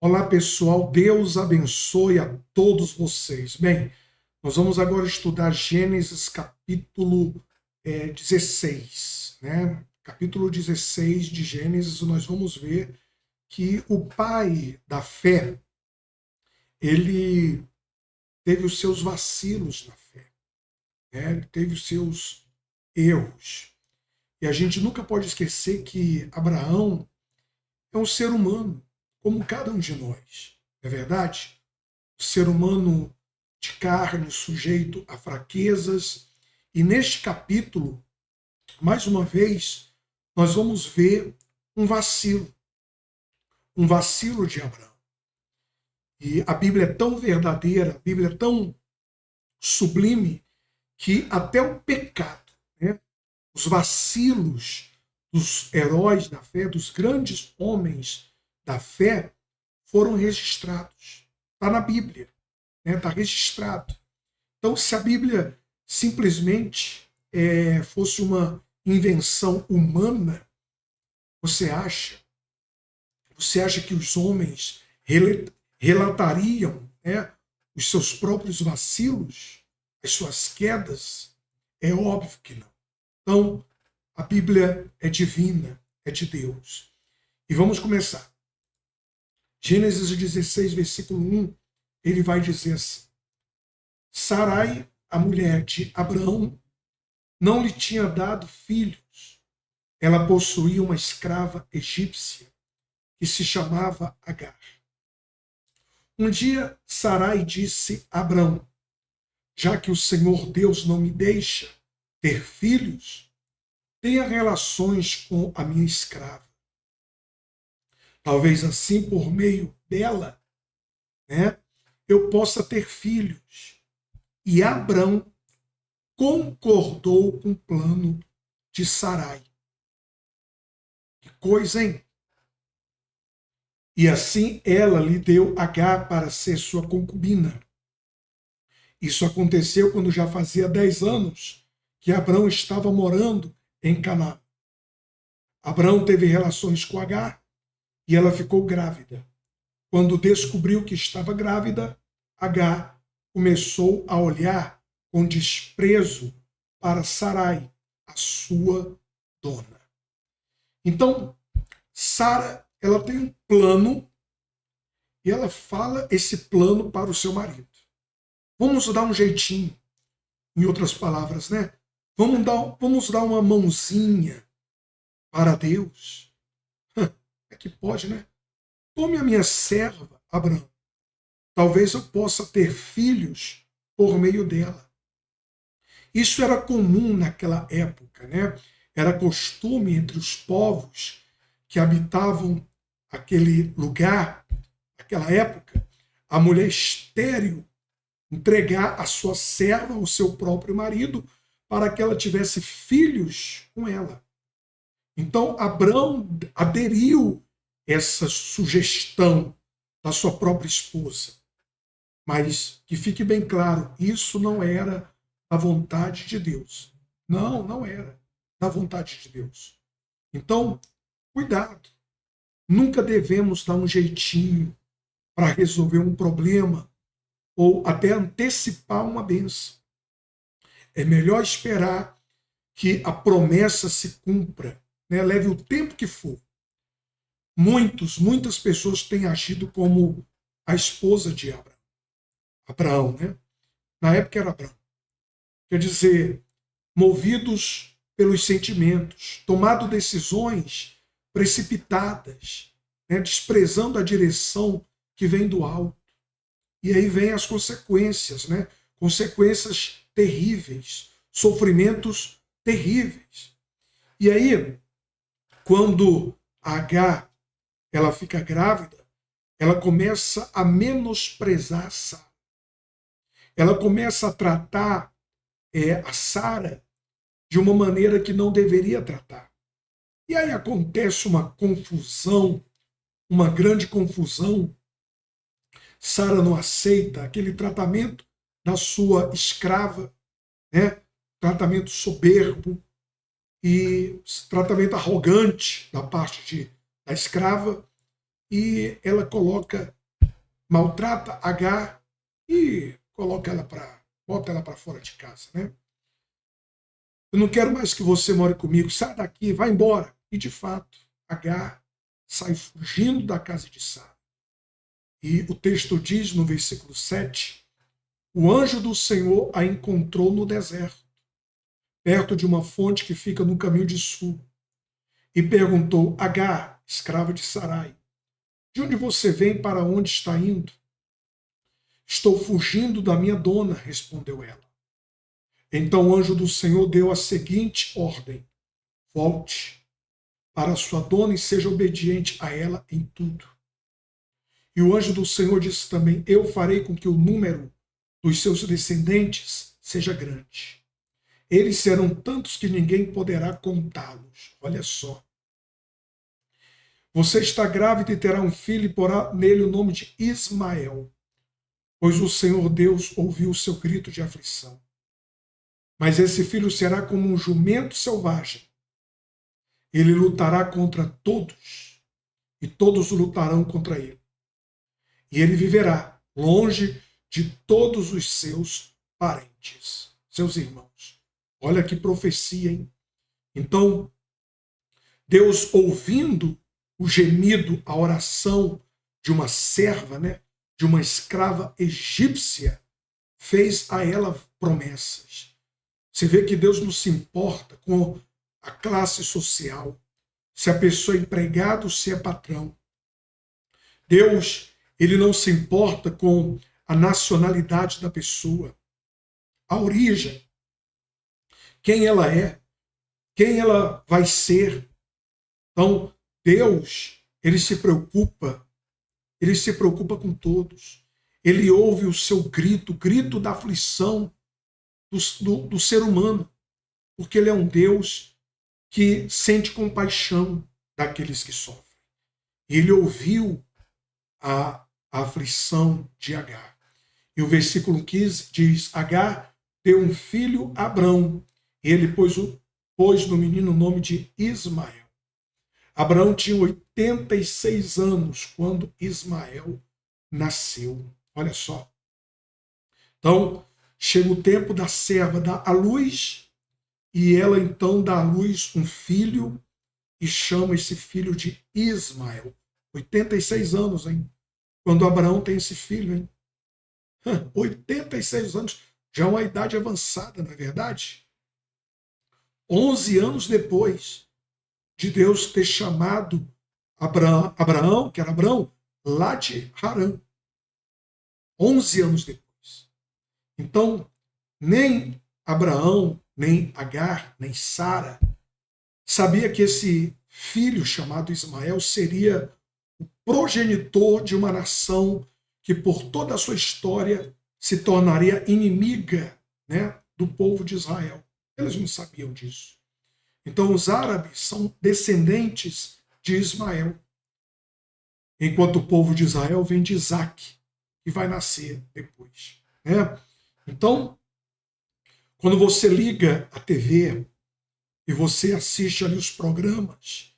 Olá, pessoal. Deus abençoe a todos vocês. Bem, nós vamos agora estudar Gênesis capítulo 16, né? Capítulo 16 de Gênesis, nós vamos ver que o pai da fé, ele teve os seus vacilos na fé, né? Ele teve os seus erros. E a gente nunca pode esquecer que Abraão é um ser humano, como cada um de nós. É verdade? Ser humano de carne, sujeito a fraquezas. E neste capítulo, mais uma vez, nós vamos ver um vacilo de Abraão. E a Bíblia é tão verdadeira, a Bíblia é tão sublime, que até o pecado, né, os vacilos dos heróis da fé, dos grandes homens da fé, foram registrados. Está na Bíblia, né, está registrado. Então, se a Bíblia simplesmente fosse uma invenção humana, você acha? Você acha que os homens relatariam, né, os seus próprios vacilos, as suas quedas? É óbvio que não. Então, a Bíblia é divina, é de Deus. E vamos começar. Gênesis 16, versículo 1, ele vai dizer assim: Sarai, a mulher de Abraão, não lhe tinha dado filhos. Ela possuía uma escrava egípcia que se chamava Agar. Um dia, Sarai disse a Abrão: Já que o Senhor Deus não me deixa ter filhos, tenha relações com a minha escrava. Talvez assim, por meio dela, né, eu possa ter filhos. E Abrão concordou com o plano de Sarai. Que coisa, hein? E assim ela lhe deu Agar para ser sua concubina. Isso aconteceu quando já fazia 10 anos que Abrão estava morando em Canaã. Abrão teve relações com Agar e ela ficou grávida. Quando descobriu que estava grávida, Agar começou a olhar com desprezo para Sarai, a sua dona. Então, Sara, ela tem um plano e ela fala esse plano para o seu marido. Vamos dar um jeitinho, em outras palavras, né? Vamos dar uma mãozinha para Deus. É que pode, né? Tome a minha serva, Abraão. Talvez eu possa ter filhos por meio dela. Isso era comum naquela época, né? Era costume entre os povos que habitavam aquele lugar, naquela época, a mulher estéril entregar a sua serva ao seu próprio marido para que ela tivesse filhos com ela. Então, Abrão aderiu essa sugestão da sua própria esposa. Mas que fique bem claro, isso não era a vontade de Deus. Não, não era da vontade de Deus. Então, cuidado. Nunca devemos dar um jeitinho para resolver um problema ou até antecipar uma bênção. É melhor esperar que a promessa se cumpra, né? Leve o tempo que for. Muitas pessoas têm agido como a esposa de Abraão, né? Na época era Abraão. Quer dizer, movidos pelos sentimentos, tomado decisões precipitadas, né? Desprezando a direção que vem do alto. E aí vem as consequências, né? Consequências terríveis, sofrimentos terríveis. E aí, quando a Agar ela fica grávida, ela começa a menosprezar Sara. Ela começa a tratar a Sara de uma maneira que não deveria tratar. E aí acontece uma confusão, uma grande confusão. Sara não aceita aquele tratamento da sua escrava, né? Tratamento soberbo e tratamento arrogante da parte da escrava. e ela maltrata Agar e bota ela para fora de casa, né? Eu não quero mais que você more comigo, sai daqui, vai embora. E de fato, Agar sai fugindo da casa de Sara. E o texto diz no versículo 7, o anjo do Senhor a encontrou no deserto, perto de uma fonte que fica no caminho de sul, e perguntou, Agar, escrava de Sarai, de onde você vem e para onde está indo? Estou fugindo da minha dona, respondeu ela. Então o anjo do Senhor deu a seguinte ordem, volte para sua dona e seja obediente a ela em tudo. E o anjo do Senhor disse também, eu farei com que o número dos seus descendentes seja grande. Eles serão tantos que ninguém poderá contá-los. Olha só. Você está grávida e terá um filho e porá nele o nome de Ismael, pois o Senhor Deus ouviu o seu grito de aflição. Mas esse filho será como um jumento selvagem. Ele lutará contra todos, e todos lutarão contra ele. E ele viverá longe de todos os seus parentes, seus irmãos. Olha que profecia, hein? Então, Deus, ouvindo o gemido, a oração de uma serva, né, de uma escrava egípcia, fez a ela promessas. Você vê que Deus não se importa com a classe social, se a pessoa é empregado ou se é patrão. Deus, ele não se importa com a nacionalidade da pessoa, a origem, quem ela é, quem ela vai ser. Então, Deus, ele se preocupa com todos. Ele ouve o seu grito, o grito da aflição do ser humano, porque ele é um Deus que sente compaixão daqueles que sofrem. Ele ouviu a aflição de Agar. E o versículo 15 diz, Agar deu um filho a Abrão, e ele pôs no menino o nome de Ismael. Abraão tinha 86 anos quando Ismael nasceu. Olha só. Então, chega o tempo da serva dar à luz, e ela então dá à luz um filho e chama esse filho de Ismael. 86 anos, hein? Quando Abraão tem esse filho, hein? 86 anos, já é uma idade avançada, não é verdade? 11 anos depois de Deus ter chamado Abraão, que era Abraão, lá de Harã. 11 anos depois. Então, nem Abraão, nem Agar, nem Sara sabia que esse filho chamado Ismael seria o progenitor de uma nação que por toda a sua história se tornaria inimiga, né, do povo de Israel. Eles não sabiam disso. Então os árabes são descendentes de Ismael, enquanto o povo de Israel vem de Isaac, que vai nascer depois, né? Então, quando você liga a TV e você assiste ali os programas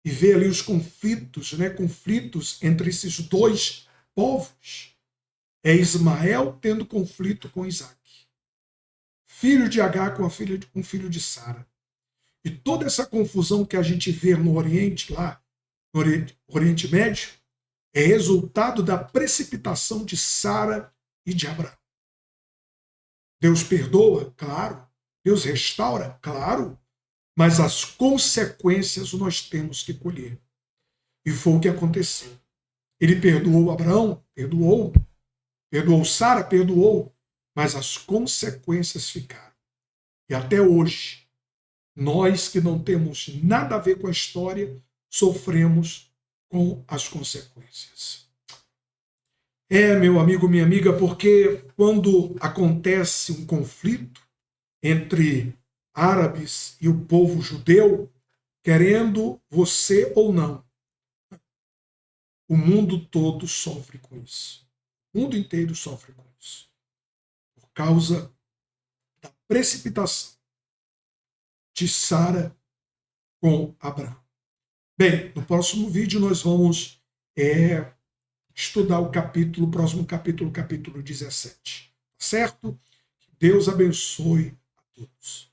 e vê ali os conflitos, né, conflitos entre esses dois povos, é Ismael tendo conflito com Isaac, filho de Agar com um filho de Sara. E toda essa confusão que a gente vê no Oriente, lá no Oriente Médio, é resultado da precipitação de Sara e de Abraão. Deus perdoa? Claro. Deus restaura? Claro. Mas as consequências nós temos que colher. E foi o que aconteceu. Ele perdoou Abraão? Perdoou. Perdoou Sara? Perdoou. Mas as consequências ficaram. E até hoje, nós que não temos nada a ver com a história, sofremos com as consequências. Meu amigo, minha amiga, porque quando acontece um conflito entre árabes e o povo judeu, querendo você ou não, o mundo todo sofre com isso. O mundo inteiro sofre com isso. Por causa da precipitação de Sara com Abraão. Bem, no próximo vídeo nós vamos é estudar o próximo capítulo 17. Certo? Que Deus abençoe a todos.